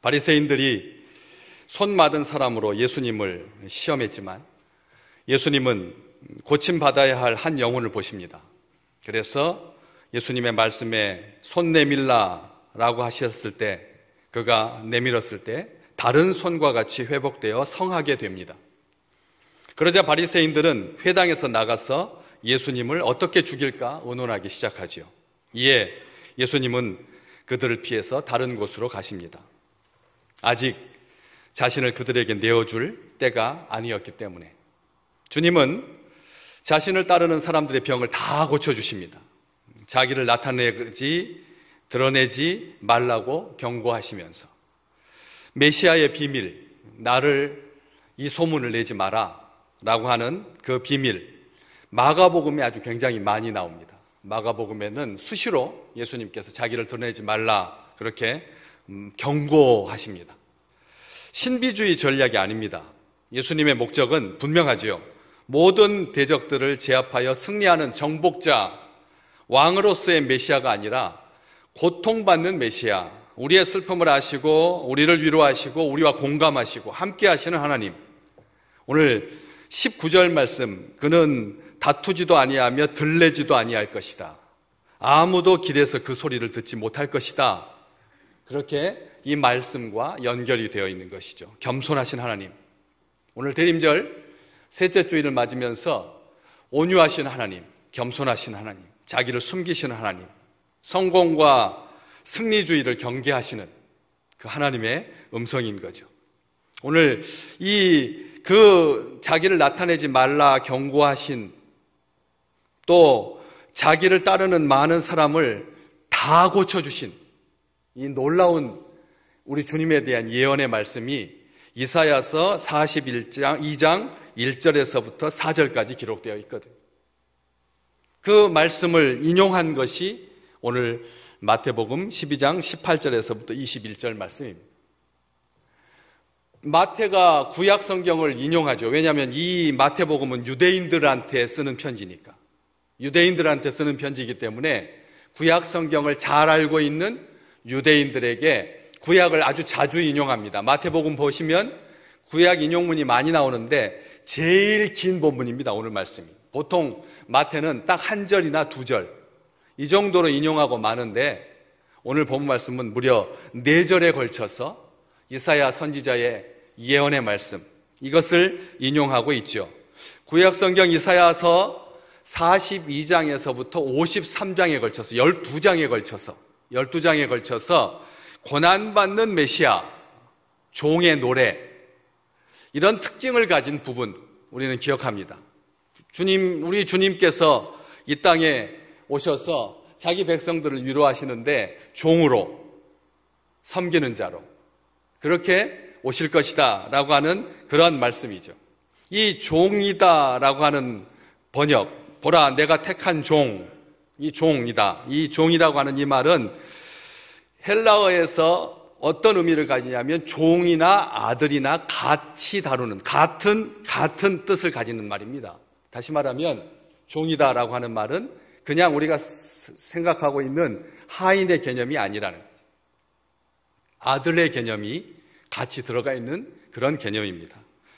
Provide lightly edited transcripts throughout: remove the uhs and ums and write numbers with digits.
바리새인들이 손 맞은 사람으로 예수님을 시험했지만 예수님은 고침받아야 할 한 영혼을 보십니다. 그래서 예수님의 말씀에 손 내밀라라고 하셨을 때, 그가 내밀었을 때 다른 손과 같이 회복되어 성하게 됩니다. 그러자 바리새인들은 회당에서 나가서 예수님을 어떻게 죽일까 의논하기 시작하지요. 이에 예수님은 그들을 피해서 다른 곳으로 가십니다. 아직 자신을 그들에게 내어줄 때가 아니었기 때문에 주님은 자신을 따르는 사람들의 병을 다 고쳐주십니다. 자기를 드러내지 말라고 경고하시면서 메시아의 비밀, 나를 이 소문을 내지 마라 라고 하는 그 비밀, 마가복음에 아주 굉장히 많이 나옵니다. 마가복음에는 수시로 예수님께서 자기를 드러내지 말라 그렇게 경고하십니다. 신비주의 전략이 아닙니다. 예수님의 목적은 분명하지요. 모든 대적들을 제압하여 승리하는 정복자, 왕으로서의 메시아가 아니라 고통받는 메시아, 우리의 슬픔을 아시고 우리를 위로하시고 우리와 공감하시고 함께 하시는 하나님. 오늘 19절 말씀, 그는 다투지도 아니하며 들레지도 아니할 것이다. 아무도 길에서 그 소리를 듣지 못할 것이다. 그렇게 이 말씀과 연결이 되어 있는 것이죠. 겸손하신 하나님. 오늘 대림절 셋째 주일을 맞으면서 온유하신 하나님, 겸손하신 하나님, 자기를 숨기시는 하나님, 성공과 승리주의를 경계하시는 그 하나님의 음성인 거죠. 오늘 자기를 나타내지 말라 경고하신, 또 자기를 따르는 많은 사람을 다 고쳐주신 이 놀라운 우리 주님에 대한 예언의 말씀이 이사야서 2장 1절에서부터 4절까지 기록되어 있거든요. 그 말씀을 인용한 것이 오늘 마태복음 12장 18절에서부터 21절 말씀입니다. 마태가 구약 성경을 인용하죠. 왜냐하면 이 마태복음은 유대인들한테 쓰는 편지니까. 유대인들한테 쓰는 편지이기 때문에 구약 성경을 잘 알고 있는 유대인들에게 구약을 아주 자주 인용합니다. 마태복음 보시면 구약 인용문이 많이 나오는데 제일 긴 본문입니다. 오늘 말씀이. 보통 마태는 딱 한 절이나 두 절 이 정도로 인용하고 마는데 오늘 본문 말씀은 무려 4절에 걸쳐서 이사야 선지자의 예언의 말씀, 이것을 인용하고 있죠. 구약 성경 이사야서 42장에서부터 53장에 걸쳐서 12장에 걸쳐서 고난받는 메시아, 종의 노래, 이런 특징을 가진 부분 우리는 기억합니다. 우리 주님께서 이 땅에 오셔서 자기 백성들을 위로하시는데 종으로, 섬기는 자로 그렇게 오실 것이다 라고 하는 그런 말씀이죠. 이 종이다 라고 하는 번역, 보라 내가 택한 종, 이 종이다, 이 종이라고 하는 이 말은 헬라어에서 어떤 의미를 가지냐면 종이나 아들이나 같이 다루는, 같은 뜻을 가지는 말입니다. 다시 말하면 종이다라고 하는 말은 그냥 우리가 생각하고 있는 하인의 개념이 아니라는 거죠. 아들의 개념이 같이 들어가 있는 그런 개념입니다.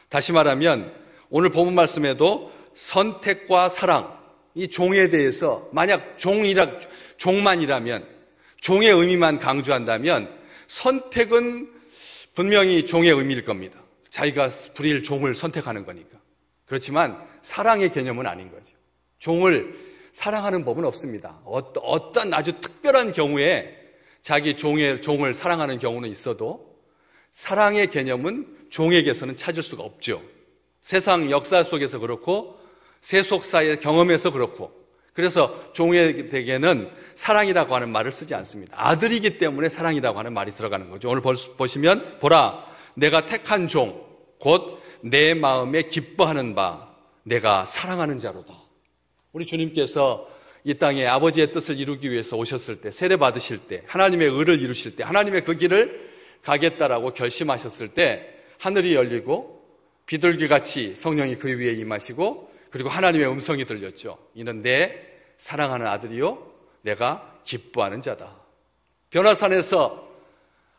다시 말하면 오늘 본문 말씀에도 선택과 사랑, 이 종에 대해서 만약 종만이라면, 종의 의미만 강조한다면 선택은 분명히 종의 의미일 겁니다. 자기가 부릴 종을 선택하는 거니까. 그렇지만 사랑의 개념은 아닌 거죠. 종을 사랑하는 법은 없습니다. 어떤 아주 특별한 경우에 자기 종을 사랑하는 경우는 있어도 사랑의 개념은 종에게서는 찾을 수가 없죠. 세상 역사 속에서 그렇고 세속사의 경험에서 그렇고, 그래서 종에게는 사랑이라고 하는 말을 쓰지 않습니다. 아들이기 때문에 사랑이라고 하는 말이 들어가는 거죠. 오늘 보시면 보라 내가 택한 종 곧 내 마음에 기뻐하는 바 내가 사랑하는 자로다. 우리 주님께서 이 땅에 아버지의 뜻을 이루기 위해서 오셨을 때, 세례 받으실 때, 하나님의 의를 이루실 때, 하나님의 그 길을 가겠다라고 결심하셨을 때 하늘이 열리고 비둘기같이 성령이 그 위에 임하시고, 그리고 하나님의 음성이 들렸죠. 이는 내 사랑하는 아들이요 내가 기뻐하는 자다. 변화산에서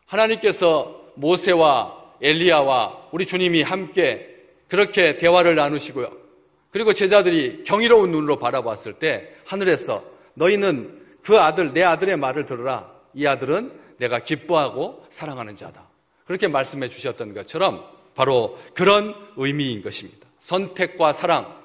하나님께서 모세와 엘리야와 우리 주님이 함께 그렇게 대화를 나누시고요. 그리고 제자들이 경이로운 눈으로 바라봤을 때 하늘에서 너희는 그 아들, 내 아들의 말을 들으라. 이 아들은 내가 기뻐하고 사랑하는 자다. 그렇게 말씀해 주셨던 것처럼 바로 그런 의미인 것입니다. 선택과 사랑,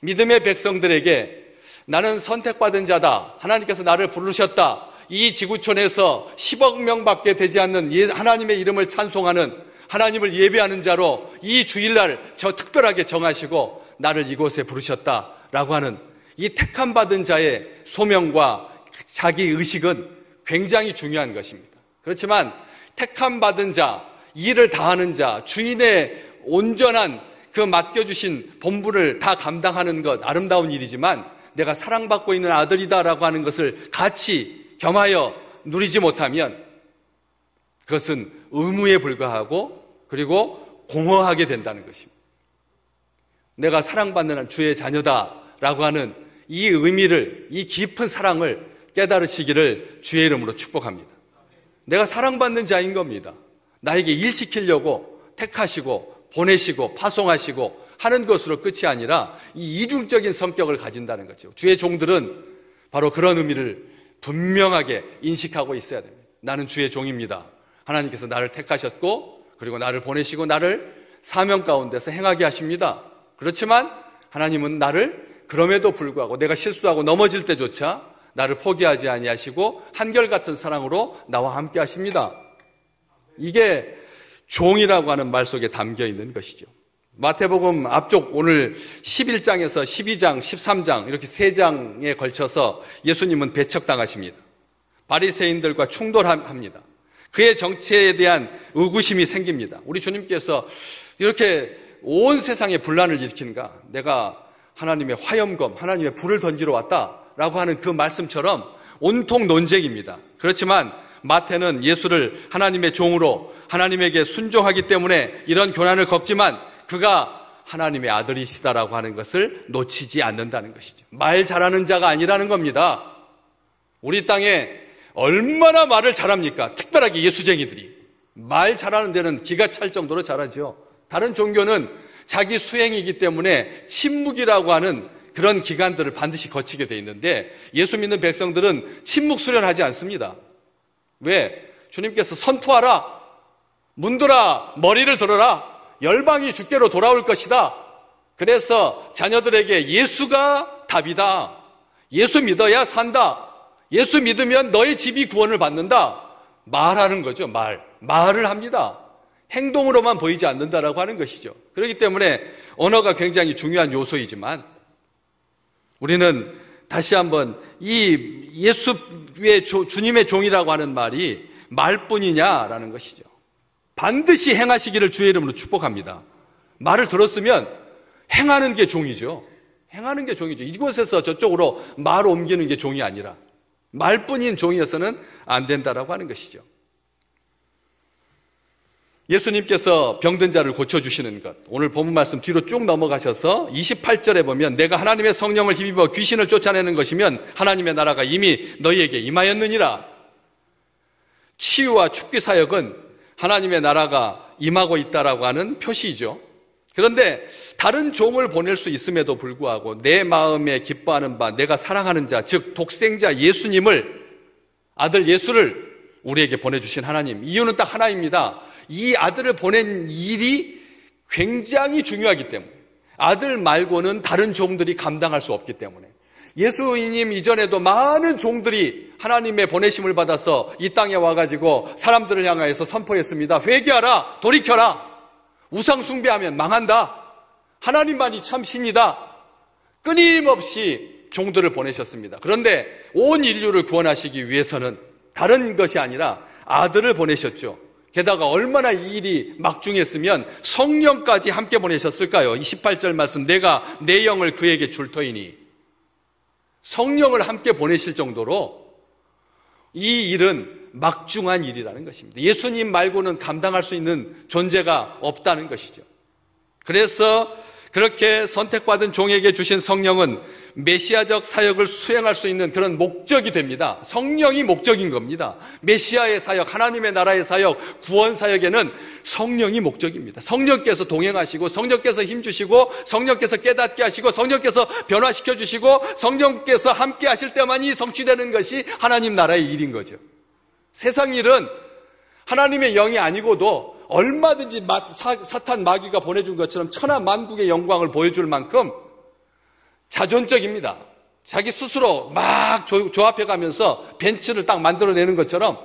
믿음의 백성들에게 나는 선택받은 자다. 하나님께서 나를 부르셨다. 이 지구촌에서 10억 명밖에 되지 않는 하나님의 이름을 찬송하는, 하나님을 예배하는 자로 이 주일날 저 특별하게 정하시고 나를 이곳에 부르셨다라고 하는 이 택함받은 자의 소명과 자기 의식은 굉장히 중요한 것입니다. 그렇지만 택함받은 자, 일을 다하는 자, 주인의 온전한 그 맡겨주신 본분을 다 감당하는 것, 아름다운 일이지만 내가 사랑받고 있는 아들이다라고 하는 것을 같이 겸하여 누리지 못하면 그것은 의무에 불과하고 그리고 공허하게 된다는 것입니다. 내가 사랑받는 주의 자녀다라고 하는 이 의미를, 이 깊은 사랑을 깨달으시기를 주의 이름으로 축복합니다. 내가 사랑받는 자인 겁니다. 나에게 일시키려고 택하시고 보내시고 파송하시고 하는 것으로 끝이 아니라 이 이중적인 성격을 가진다는 거죠. 주의 종들은 바로 그런 의미를 분명하게 인식하고 있어야 됩니다. 나는 주의 종입니다. 하나님께서 나를 택하셨고 그리고 나를 보내시고 나를 사명 가운데서 행하게 하십니다. 그렇지만 하나님은 나를 그럼에도 불구하고 내가 실수하고 넘어질 때조차 나를 포기하지 아니하시고 한결같은 사랑으로 나와 함께 하십니다. 이게 종이라고 하는 말 속에 담겨 있는 것이죠. 마태복음 앞쪽 오늘 11장에서 12장, 13장 이렇게 3장에 걸쳐서 예수님은 배척당하십니다. 바리새인들과 충돌합니다. 그의 정체에 대한 의구심이 생깁니다. 우리 주님께서 이렇게 온 세상에 분란을 일으킨가? 내가 하나님의 화염검, 하나님의 불을 던지러 왔다라고 하는 그 말씀처럼 온통 논쟁입니다. 그렇지만 마태는 예수를 하나님의 종으로 하나님에게 순종하기 때문에 이런 고난을 겪지만 그가 하나님의 아들이시다라고 하는 것을 놓치지 않는다는 것이죠. 말 잘하는 자가 아니라는 겁니다. 우리 땅에 얼마나 말을 잘합니까? 특별하게 예수쟁이들이. 말 잘하는 데는 기가 찰 정도로 잘하죠. 다른 종교는 자기 수행이기 때문에 침묵이라고 하는 그런 기간들을 반드시 거치게 돼 있는데 예수 믿는 백성들은 침묵 수련하지 않습니다. 왜? 주님께서 선포하라. 문들아 머리를 들어라. 열방이 주께로 돌아올 것이다. 그래서 자녀들에게 예수가 답이다. 예수 믿어야 산다. 예수 믿으면 너의 집이 구원을 받는다. 말하는 거죠. 말을 합니다. 행동으로만 보이지 않는다라고 하는 것이죠. 그렇기 때문에 언어가 굉장히 중요한 요소이지만 우리는 다시 한번 이 예수의 주님의 종이라고 하는 말이 말뿐이냐라는 것이죠. 반드시 행하시기를 주의 이름으로 축복합니다. 말을 들었으면 행하는 게 종이죠. 행하는 게 종이죠. 이곳에서 저쪽으로 말을 옮기는 게 종이 아니라 말뿐인 종이어서는 안 된다라고 하는 것이죠. 예수님께서 병든 자를 고쳐주시는 것, 오늘 본문 말씀 뒤로 쭉 넘어가셔서 28절에 보면 내가 하나님의 성령을 힘입어 귀신을 쫓아내는 것이면 하나님의 나라가 이미 너희에게 임하였느니라. 치유와 축기 사역은 하나님의 나라가 임하고 있다라고 하는 표시이죠. 그런데 다른 종을 보낼 수 있음에도 불구하고 내 마음에 기뻐하는 바 내가 사랑하는 자, 즉 독생자 예수님을, 아들 예수를 우리에게 보내주신 하나님, 이유는 딱 하나입니다. 이 아들을 보낸 일이 굉장히 중요하기 때문에, 아들 말고는 다른 종들이 감당할 수 없기 때문에, 예수님 이전에도 많은 종들이 하나님의 보내심을 받아서 이 땅에 와가지고 사람들을 향하여서 선포했습니다. 회개하라, 돌이켜라, 우상 숭배하면 망한다, 하나님만이 참 신이다. 끊임없이 종들을 보내셨습니다. 그런데 온 인류를 구원하시기 위해서는 다른 것이 아니라 아들을 보내셨죠. 게다가 얼마나 이 일이 막중했으면 성령까지 함께 보내셨을까요? 28절 말씀, 내가 내 영을 그에게 줄 터이니. 성령을 함께 보내실 정도로 이 일은 막중한 일이라는 것입니다. 예수님 말고는 감당할 수 있는 존재가 없다는 것이죠. 그래서 그렇게 선택받은 종에게 주신 성령은 메시아적 사역을 수행할 수 있는 그런 목적이 됩니다. 성령이 목적인 겁니다. 메시아의 사역, 하나님의 나라의 사역, 구원 사역에는 성령이 목적입니다. 성령께서 동행하시고, 성령께서 힘주시고, 성령께서 깨닫게 하시고, 성령께서 변화시켜 주시고, 성령께서 함께 하실 때만이 성취되는 것이 하나님 나라의 일인 거죠. 세상 일은 하나님의 영이 아니고도 얼마든지 사탄 마귀가 보내준 것처럼 천하 만국의 영광을 보여줄 만큼 자존적입니다. 자기 스스로 막 조합해가면서 벤츠를 딱 만들어내는 것처럼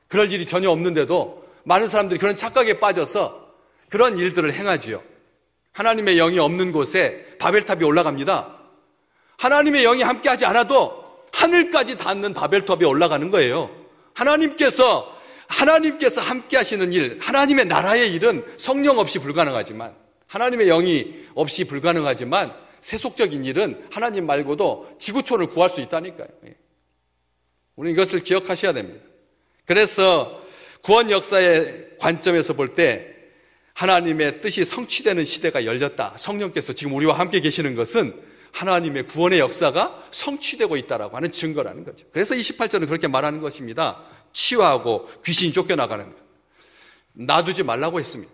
그럴 일이 전혀 없는데도 많은 사람들이 그런 착각에 빠져서 그런 일들을 행하지요. 하나님의 영이 없는 곳에 바벨탑이 올라갑니다. 하나님의 영이 함께하지 않아도 하늘까지 닿는 바벨탑이 올라가는 거예요. 하나님께서 함께 하시는 일, 하나님의 나라의 일은 성령 없이 불가능하지만, 하나님의 영이 없이 불가능하지만 세속적인 일은 하나님 말고도 지구촌을 구할 수 있다니까요. 우리는 이것을 기억하셔야 됩니다. 그래서 구원 역사의 관점에서 볼 때 하나님의 뜻이 성취되는 시대가 열렸다. 성령께서 지금 우리와 함께 계시는 것은 하나님의 구원의 역사가 성취되고 있다라고 하는 증거라는 거죠. 그래서 28절은 그렇게 말하는 것입니다. 치유하고 귀신이 쫓겨나가는 것. 놔두지 말라고 했습니다.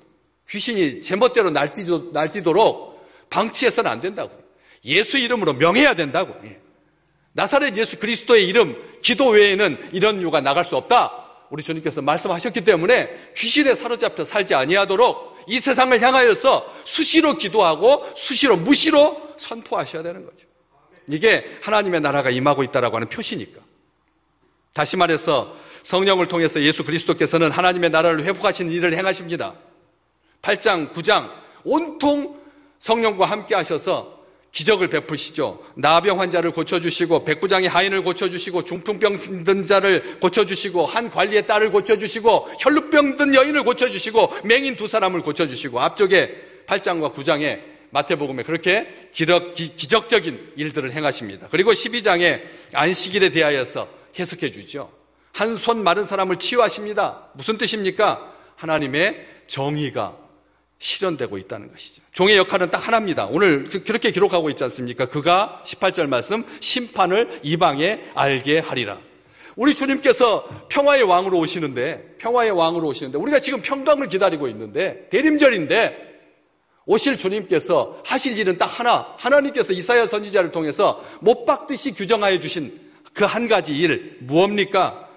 귀신이 제멋대로 날뛰도록 방치해서는 안 된다고. 예수 이름으로 명해야 된다고. 나사렛 예수 그리스도의 이름, 기도 외에는 이런 유가 나갈 수 없다. 우리 주님께서 말씀하셨기 때문에 귀신에 사로잡혀 살지 아니하도록 이 세상을 향하여서 수시로 기도하고 수시로 무시로 선포하셔야 되는 거죠. 이게 하나님의 나라가 임하고 있다라고 하는 표시니까. 다시 말해서 성령을 통해서 예수 그리스도께서는 하나님의 나라를 회복하시는 일을 행하십니다. 8장, 9장 온통 성령과 함께 하셔서 기적을 베푸시죠. 나병 환자를 고쳐주시고, 백부장의 하인을 고쳐주시고, 중풍병 든 자를 고쳐주시고, 한 관리의 딸을 고쳐주시고, 혈루병 든 여인을 고쳐주시고, 맹인 2사람을 고쳐주시고, 앞쪽에 8장과 9장에 마태복음에 그렇게 기적적인 일들을 행하십니다. 그리고 12장에 안식일에 대하여서 해석해 주죠. 한 손 마른 사람을 치유하십니다. 무슨 뜻입니까? 하나님의 정의가 실현되고 있다는 것이죠. 종의 역할은 딱 하나입니다. 오늘 그렇게 기록하고 있지 않습니까? 그가 18절 말씀 심판을 이방에 알게 하리라. 우리 주님께서 평화의 왕으로 오시는데 우리가 지금 평강을 기다리고 있는데 대림절인데 오실 주님께서 하실 일은 딱 하나. 하나님께서 이사야 선지자를 통해서 못 박듯이 규정하여 주신 그 한 가지 일 무엇입니까?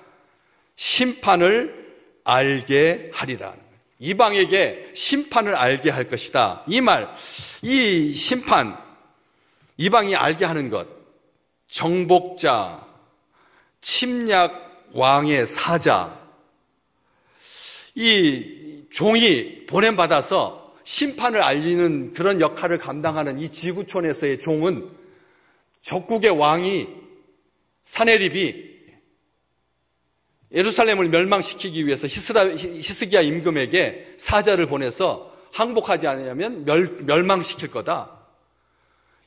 심판을 알게 하리라. 이방에게 심판을 알게 할 것이다. 이 말, 이 심판, 이방이 알게 하는 것, 정복자, 침략 왕의 사자, 이 종이 보냄받아서 심판을 알리는 그런 역할을 감당하는 이 지구촌에서의 종은 적국의 왕이 사네립이 예루살렘을 멸망시키기 위해서 히스기야 임금에게 사자를 보내서 항복하지 않으면 멸망시킬 거다.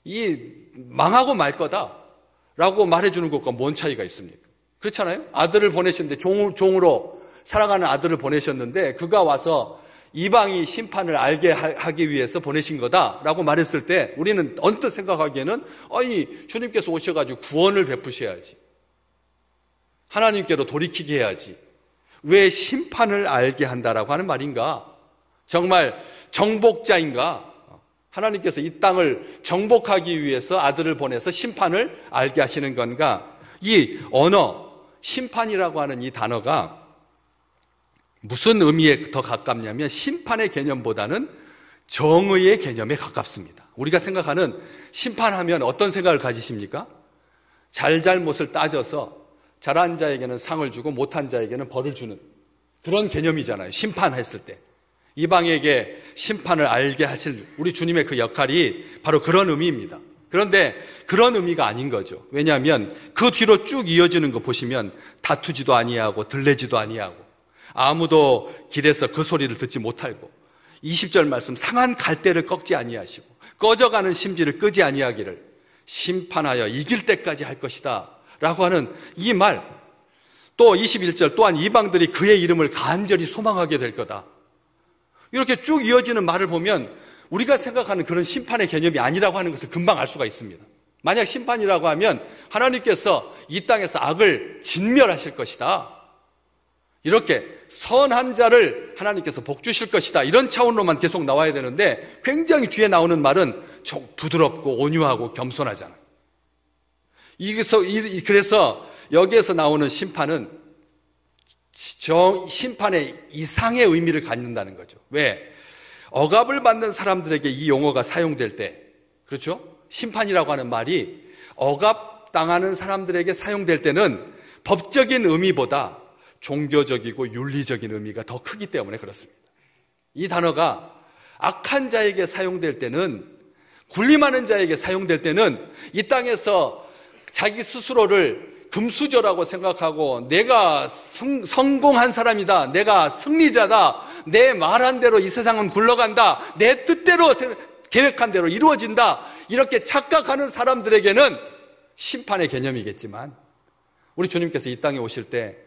이 망하고 말 거다라고 말해주는 것과 뭔 차이가 있습니까? 그렇잖아요? 아들을 보내셨는데 종으로 살아가는 아들을 보내셨는데 그가 와서 이방이 심판을 알게 하기 위해서 보내신 거다라고 말했을 때 우리는 언뜻 생각하기에는 아니 주님께서 오셔가지고 구원을 베푸셔야지. 하나님께로 돌이키게 해야지. 왜 심판을 알게 한다라고 하는 말인가? 정말 정복자인가? 하나님께서 이 땅을 정복하기 위해서 아들을 보내서 심판을 알게 하시는 건가? 이 언어, 심판이라고 하는 이 단어가 무슨 의미에 더 가깝냐면 심판의 개념보다는 정의의 개념에 가깝습니다. 우리가 생각하는 심판하면 어떤 생각을 가지십니까? 잘못을 따져서 잘한 자에게는 상을 주고 못한 자에게는 벌을 주는 그런 개념이잖아요. 심판했을 때. 이방에게 심판을 알게 하실 우리 주님의 그 역할이 바로 그런 의미입니다. 그런데 그런 의미가 아닌 거죠. 왜냐하면 그 뒤로 쭉 이어지는 거 보시면 다투지도 아니하고 들레지도 아니하고 아무도 길에서 그 소리를 듣지 못하고 20절 말씀 상한 갈대를 꺾지 아니하시고 꺼져가는 심지를 끄지 아니하기를 심판하여 이길 때까지 할 것이다 라고 하는 이 말, 또 21절 또한 이방들이 그의 이름을 간절히 소망하게 될 거다. 이렇게 쭉 이어지는 말을 보면 우리가 생각하는 그런 심판의 개념이 아니라고 하는 것을 금방 알 수가 있습니다. 만약 심판이라고 하면 하나님께서 이 땅에서 악을 진멸하실 것이다. 이렇게 선한 자를 하나님께서 복 주실 것이다. 이런 차원로만 계속 나와야 되는데 굉장히 뒤에 나오는 말은 좀 부드럽고 온유하고 겸손하잖아요. 그래서 여기에서 나오는 심판은 심판의 이상의 의미를 갖는다는 거죠. 왜? 억압을 받는 사람들에게 이 용어가 사용될 때, 그렇죠? 심판이라고 하는 말이 억압당하는 사람들에게 사용될 때는 법적인 의미보다 종교적이고 윤리적인 의미가 더 크기 때문에 그렇습니다. 이 단어가 악한 자에게 사용될 때는, 군림하는 자에게 사용될 때는 이 땅에서 자기 스스로를 금수저라고 생각하고 내가 성공한 사람이다, 내가 승리자다, 내 말한 대로 이 세상은 굴러간다, 내 뜻대로 계획한 대로 이루어진다, 이렇게 착각하는 사람들에게는 심판의 개념이겠지만, 우리 주님께서 이 땅에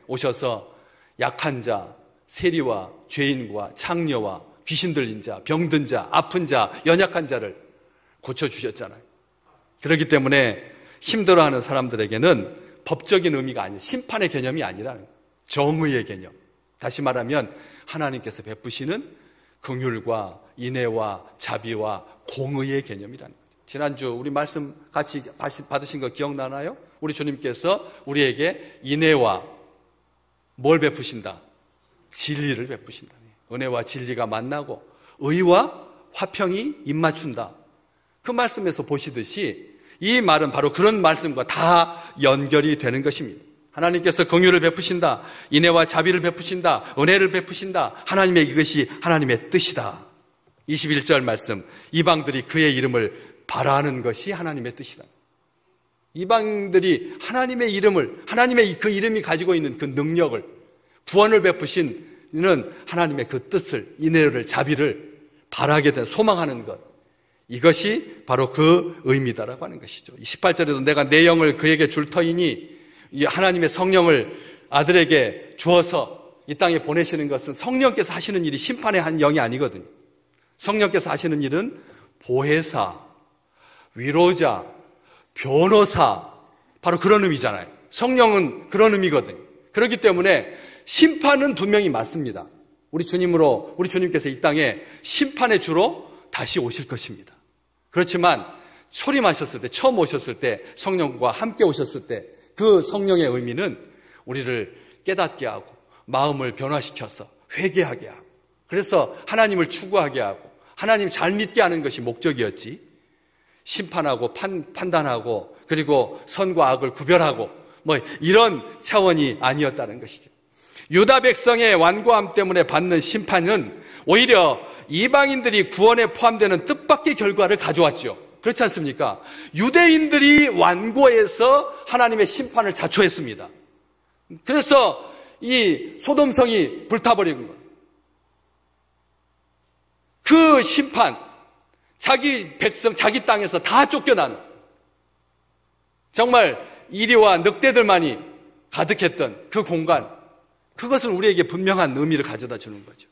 오셔서 약한 자, 세리와 죄인과 창녀와 귀신 들린 자, 병든 자, 아픈 자, 연약한 자를 고쳐주셨잖아요. 그렇기 때문에 힘들어하는 사람들에게는 법적인 의미가 아니라 심판의 개념이 아니라는 거예요. 정의의 개념. 다시 말하면 하나님께서 베푸시는 긍휼과 인애와 자비와 공의의 개념이라는 거죠. 지난주 우리 말씀 같이 받으신 거 기억나나요? 우리 주님께서 우리에게 인애와 뭘 베푸신다? 진리를 베푸신다. 은혜와 진리가 만나고 의와 화평이 입맞춘다. 그 말씀에서 보시듯이 이 말은 바로 그런 말씀과 다 연결이 되는 것입니다. 하나님께서 긍휼을 베푸신다, 인애와 자비를 베푸신다, 은혜를 베푸신다. 하나님의 이것이 하나님의 뜻이다. 21절 말씀, 이방들이 그의 이름을 바라는 것이 하나님의 뜻이다. 이방들이 하나님의 이름을, 하나님의 그 이름이 가지고 있는 그 능력을, 구원을 베푸시는 하나님의 그 뜻을, 인애를, 자비를 바라게 된, 소망하는 것, 이것이 바로 그 의미다라고 하는 것이죠. 18절에도 내가 내 영을 그에게 줄 터이니, 이 하나님의 성령을 아들에게 주어서 이 땅에 보내시는 것은 성령께서 하시는 일이 심판의 한 영이 아니거든요. 성령께서 하시는 일은 보혜사, 위로자, 변호사, 바로 그런 의미잖아요. 성령은 그런 의미거든요. 그렇기 때문에 심판은 분명히 맞습니다. 우리 주님께서 이 땅에 심판의 주로 다시 오실 것입니다. 그렇지만 초림하셨을 때, 처음 오셨을 때, 성령과 함께 오셨을 때 그 성령의 의미는 우리를 깨닫게 하고 마음을 변화시켜서 회개하게 하고, 그래서 하나님을 추구하게 하고 하나님 잘 믿게 하는 것이 목적이었지, 심판하고 판단하고 그리고 선과 악을 구별하고 이런 차원이 아니었다는 것이죠. 유다 백성의 완고함 때문에 받는 심판은 오히려 이방인들이 구원에 포함되는 뜻밖의 결과를 가져왔죠. 그렇지 않습니까? 유대인들이 완고해서 하나님의 심판을 자초했습니다. 그래서 이 소돔성이 불타버린 거예요. 그 심판, 자기 백성, 자기 땅에서 다 쫓겨나는, 정말 이리와 늑대들만이 가득했던 그 공간, 그것은 우리에게 분명한 의미를 가져다 주는 거죠.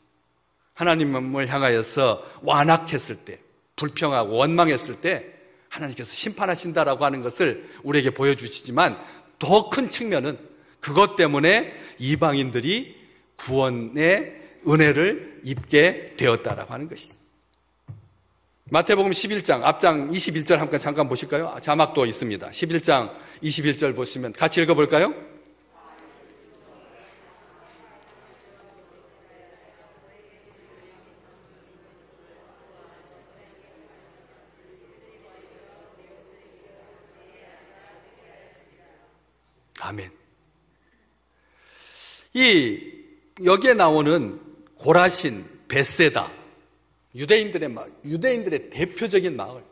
하나님을 향하여서 완악했을 때, 불평하고 원망했을 때 하나님께서 심판하신다라고 하는 것을 우리에게 보여주시지만, 더 큰 측면은 그것 때문에 이방인들이 구원의 은혜를 입게 되었다라고 하는 것이죠. 마태복음 11장, 앞장 21절 잠깐 보실까요? 자막도 있습니다. 11장 21절 보시면 같이 읽어볼까요? 아멘. 여기에 나오는 고라신, 벳세다, 유대인들의 대표적인 마을,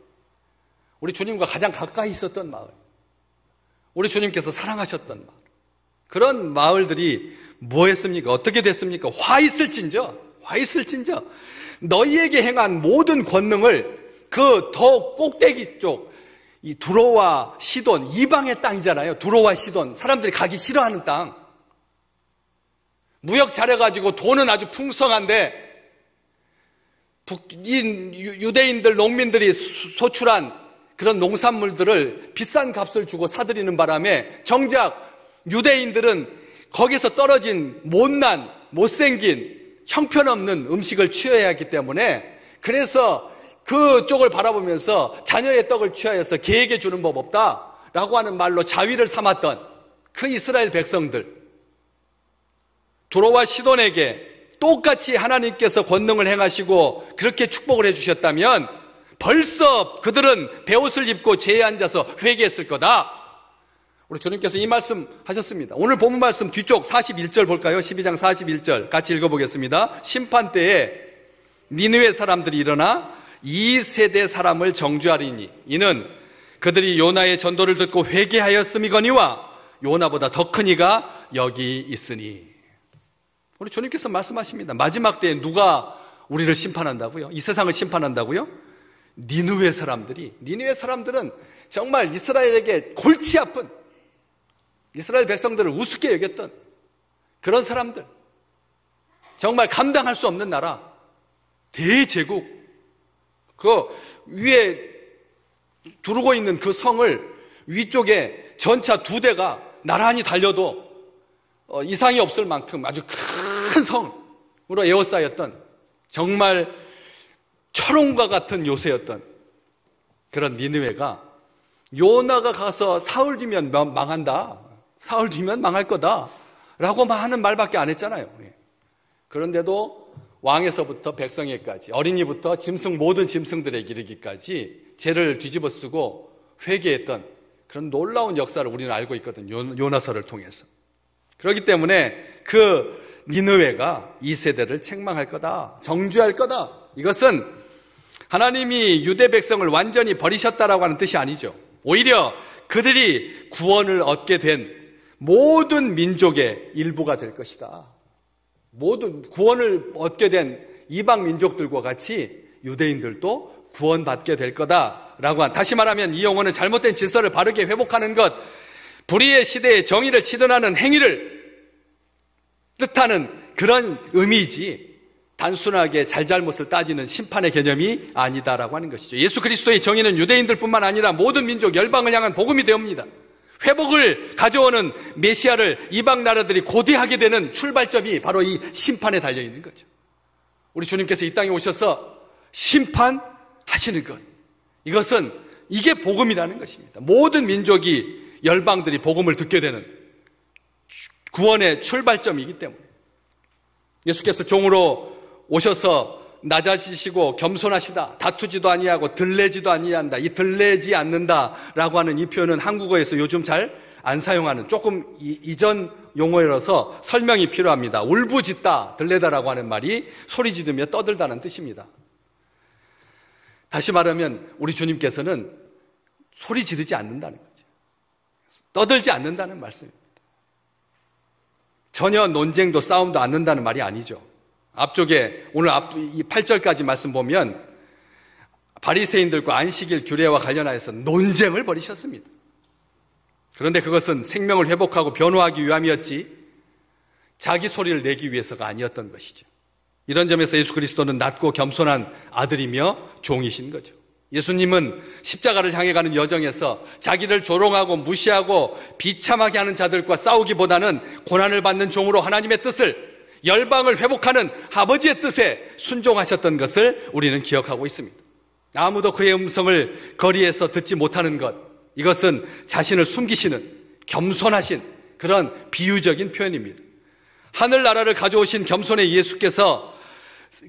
우리 주님과 가장 가까이 있었던 마을, 우리 주님께서 사랑하셨던 마을, 그런 마을들이 뭐 했습니까? 어떻게 됐습니까? 화 있을진저 너희에게 행한 모든 권능을 그 더 꼭대기 쪽, 이 두로와 시돈, 이방의 땅이잖아요. 두로와 시돈, 사람들이 가기 싫어하는 땅, 무역 잘해가지고 돈은 아주 풍성한데 유대인들, 농민들이 소출한 그런 농산물들을 비싼 값을 주고 사들이는 바람에 정작 유대인들은 거기서 떨어진 못난, 못생긴, 형편없는 음식을 취해야 했기 때문에 그래서 그쪽을 바라보면서 자녀의 떡을 취하여서 개에게 주는 법 없다라고 하는 말로 자위를 삼았던 그 이스라엘 백성들, 두로와 시돈에게 똑같이 하나님께서 권능을 행하시고 그렇게 축복을 해주셨다면 벌써 그들은 베옷을 입고 제에 앉아서 회개했을 거다. 우리 주님께서 이 말씀 하셨습니다. 오늘 본문 말씀 뒤쪽 41절 볼까요? 12장 41절 같이 읽어보겠습니다. 심판 때에 니느웨 사람들이 일어나 이 세대 사람을 정죄하리니 이는 그들이 요나의 전도를 듣고 회개하였음이거니와 요나보다 더 큰 이가 여기 있으니. 우리 주님께서 말씀하십니다. 마지막 때에 누가 우리를 심판한다고요? 이 세상을 심판한다고요? 니느웨 사람들은 정말 이스라엘에게 골치 아픈, 이스라엘 백성들을 우습게 여겼던 그런 사람들, 정말 감당할 수 없는 나라, 대제국, 그 위에 두르고 있는 그 성을 위쪽에 전차 2대가 나란히 달려도 이상이 없을 만큼 아주 큰 성으로 에워싸였던 정말 철옹과 같은 요새였던 그런 니느웨가 요나가 가서 사흘 뒤면 망한다, 사흘 뒤면 망할 거다 라고 하는 말밖에 안 했잖아요. 그런데도 왕에서부터 백성에까지, 어린이부터 짐승, 모든 짐승들에게 이르기까지 죄를 뒤집어 쓰고 회개했던 그런 놀라운 역사를 우리는 알고 있거든요. 요나서를 통해서. 그렇기 때문에 그 니느웨가 이 세대를 책망할 거다, 정죄할 거다. 이것은 하나님이 유대 백성을 완전히 버리셨다라고 하는 뜻이 아니죠. 오히려 그들이 구원을 얻게 된 모든 민족의 일부가 될 것이다. 모든 구원을 얻게 된 이방 민족들과 같이 유대인들도 구원받게 될 거다라고 한, 다시 말하면 이 용어는 잘못된 질서를 바르게 회복하는 것, 불의의 시대에 정의를 실현하는 행위를 뜻하는 그런 의미이지 단순하게 잘잘못을 따지는 심판의 개념이 아니다라고 하는 것이죠. 예수 그리스도의 정의는 유대인들뿐만 아니라 모든 민족, 열방을 향한 복음이 되옵니다. 회복을 가져오는 메시아를 이방 나라들이 고대하게 되는 출발점이 바로 이 심판에 달려있는 거죠. 우리 주님께서 이 땅에 오셔서 심판하시는 것, 이것은 이게 복음이라는 것입니다. 모든 민족이, 열방들이 복음을 듣게 되는 구원의 출발점이기 때문에 예수께서 종으로 오셔서 낮아지시고 겸손하시다, 다투지도 아니하고 들레지도 아니한다. 이 들레지 않는다라고 하는 이 표현은 한국어에서 요즘 잘 안 사용하는 조금 이전 용어라서 설명이 필요합니다. 울부짖다, 들레다라고 하는 말이 소리 지르며 떠들다는 뜻입니다. 다시 말하면 우리 주님께서는 소리 지르지 않는다는 거죠. 떠들지 않는다는 말씀입니다. 전혀 논쟁도 싸움도 않는다는 말이 아니죠. 앞쪽에 오늘 이 8절까지 말씀 보면 바리새인들과 안식일 규례와 관련하여서 논쟁을 벌이셨습니다. 그런데 그것은 생명을 회복하고 변호하기 위함이었지 자기 소리를 내기 위해서가 아니었던 것이죠. 이런 점에서 예수 그리스도는 낮고 겸손한 아들이며 종이신 거죠. 예수님은 십자가를 향해 가는 여정에서 자기를 조롱하고 무시하고 비참하게 하는 자들과 싸우기보다는 고난을 받는 종으로 하나님의 뜻을, 열방을 회복하는 아버지의 뜻에 순종하셨던 것을 우리는 기억하고 있습니다. 아무도 그의 음성을 거리에서 듣지 못하는 것, 이것은 자신을 숨기시는 겸손하신 그런 비유적인 표현입니다. 하늘나라를 가져오신 겸손의 예수께서,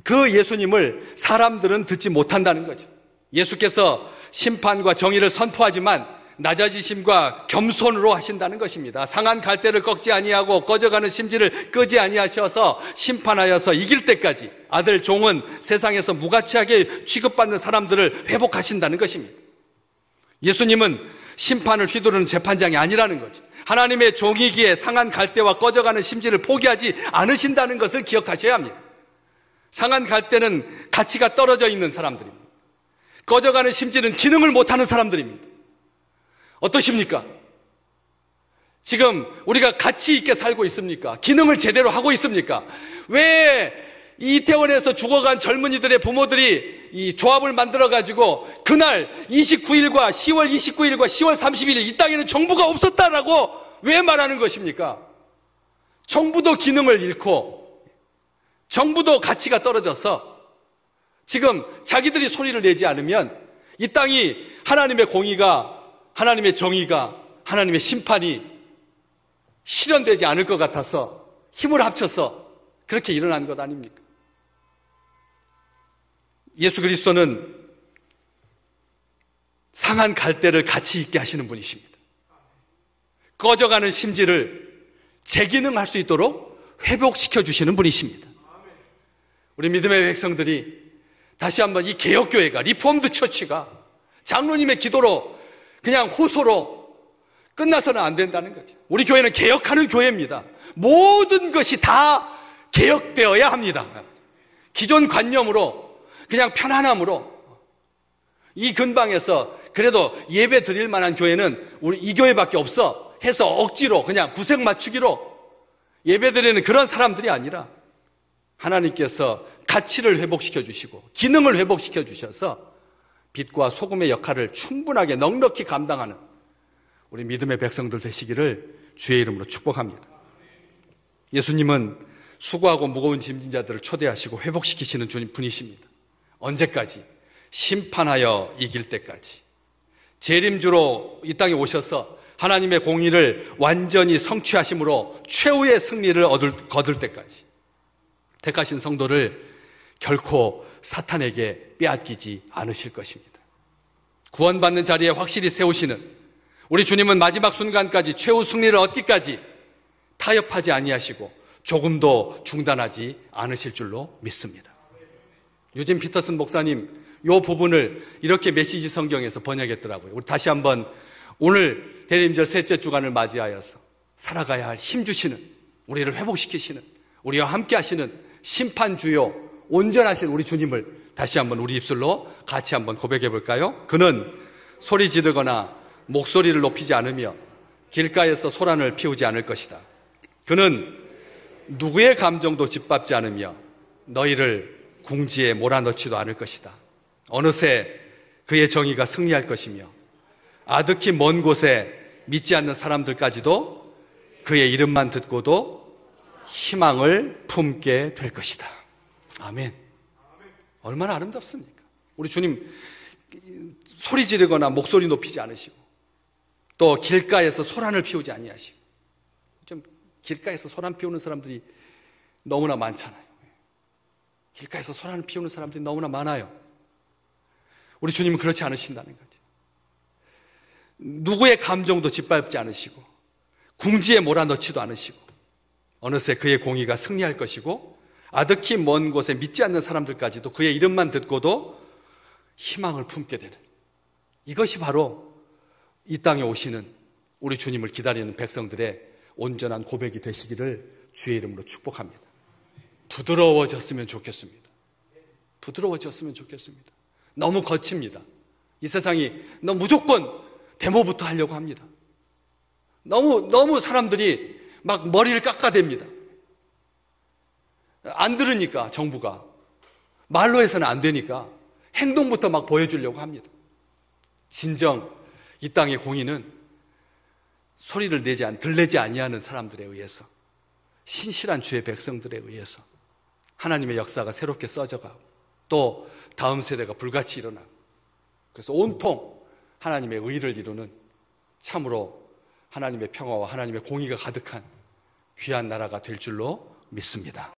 그 예수님을 사람들은 듣지 못한다는 거죠. 예수께서 심판과 정의를 선포하지만 낮아지심과 겸손으로 하신다는 것입니다. 상한 갈대를 꺾지 아니하고 꺼져가는 심지를 끄지 아니하셔서 심판하여서 이길 때까지 아들 종은 세상에서 무가치하게 취급받는 사람들을 회복하신다는 것입니다. 예수님은 심판을 휘두르는 재판장이 아니라는 거죠. 하나님의 종이기에 상한 갈대와 꺼져가는 심지를 포기하지 않으신다는 것을 기억하셔야 합니다. 상한 갈대는 가치가 떨어져 있는 사람들입니다. 꺼져가는 심지는 기능을 못하는 사람들입니다. 어떠십니까? 지금 우리가 가치 있게 살고 있습니까? 기능을 제대로 하고 있습니까? 왜 이태원에서 죽어간 젊은이들의 부모들이 이 조합을 만들어가지고 그날 29일과 10월 29일과 10월 30일 이 땅에는 정부가 없었다라고 왜 말하는 것입니까? 정부도 기능을 잃고 정부도 가치가 떨어져서 지금 자기들이 소리를 내지 않으면 이 땅이 하나님의 공의가, 하나님의 정의가, 하나님의 심판이 실현되지 않을 것 같아서 힘을 합쳐서 그렇게 일어난 것 아닙니까? 예수 그리스도는 상한 갈대를 가치 있게 하시는 분이십니다. 꺼져가는 심지를 재기능할 수 있도록 회복시켜 주시는 분이십니다. 우리 믿음의 백성들이 다시 한번 이 개혁교회가, 리폼드 처치가 장로님의 기도로 그냥 호소로 끝나서는 안 된다는 거죠. 우리 교회는 개혁하는 교회입니다. 모든 것이 다 개혁되어야 합니다. 기존 관념으로 그냥 편안함으로 이 근방에서 그래도 예배 드릴 만한 교회는 우리 이 교회밖에 없어 해서 억지로 그냥 구색 맞추기로 예배 드리는 그런 사람들이 아니라 하나님께서 가치를 회복시켜 주시고 기능을 회복시켜 주셔서 빛과 소금의 역할을 충분하게 넉넉히 감당하는 우리 믿음의 백성들 되시기를 주의 이름으로 축복합니다. 예수님은 수고하고 무거운 짐진 자들을 초대하시고 회복시키시는 분이십니다. 언제까지? 심판하여 이길 때까지. 재림주로 이 땅에 오셔서 하나님의 공의를 완전히 성취하심으로 최후의 승리를 거둘 때까지 택하신 성도를 결코 사탄에게 빼앗기지 않으실 것입니다. 구원받는 자리에 확실히 세우시는 우리 주님은 마지막 순간까지 최후 승리를 얻기까지 타협하지 아니하시고 조금도 중단하지 않으실 줄로 믿습니다. 유진 피터슨 목사님 이 부분을 이렇게 메시지 성경에서 번역했더라고요. 우리 다시 한번 오늘 대림절 셋째 주간을 맞이하여서 살아가야 할 힘 주시는, 우리를 회복시키시는, 우리와 함께 하시는 심판주요 온전하신 우리 주님을 다시 한번 우리 입술로 같이 한번 고백해 볼까요? 그는 소리 지르거나 목소리를 높이지 않으며 길가에서 소란을 피우지 않을 것이다. 그는 누구의 감정도 짓밟지 않으며 너희를 궁지에 몰아넣지도 않을 것이다. 어느새 그의 정의가 승리할 것이며 아득히 먼 곳에 믿지 않는 사람들까지도 그의 이름만 듣고도 희망을 품게 될 것이다. 아멘. 얼마나 아름답습니까? 우리 주님 소리 지르거나 목소리 높이지 않으시고 또 길가에서 소란을 피우지 아니하시고 좀 길가에서 소란 피우는 사람들이 너무나 많잖아요. 길가에서 소란을 피우는 사람들이 너무나 많아요. 우리 주님은 그렇지 않으신다는 거죠. 누구의 감정도 짓밟지 않으시고 궁지에 몰아넣지도 않으시고 어느새 그의 공의가 승리할 것이고 아득히 먼 곳에 믿지 않는 사람들까지도 그의 이름만 듣고도 희망을 품게 되는, 이것이 바로 이 땅에 오시는 우리 주님을 기다리는 백성들의 온전한 고백이 되시기를 주의 이름으로 축복합니다. 부드러워졌으면 좋겠습니다. 부드러워졌으면 좋겠습니다. 너무 거칩니다. 이 세상이 너무 무조건 데모부터 하려고 합니다. 너무 사람들이 막 머리를 깎아댑니다. 안 들으니까 정부가 말로 해서는 안 되니까 행동부터 막 보여주려고 합니다. 진정 이 땅의 공의는 소리를 들내지 아니하는 사람들에 의해서, 신실한 주의 백성들에 의해서 하나님의 역사가 새롭게 써져가고 또 다음 세대가 불같이 일어나고 그래서 온통 하나님의 의를 이루는 참으로 하나님의 평화와 하나님의 공의가 가득한 귀한 나라가 될 줄로 믿습니다.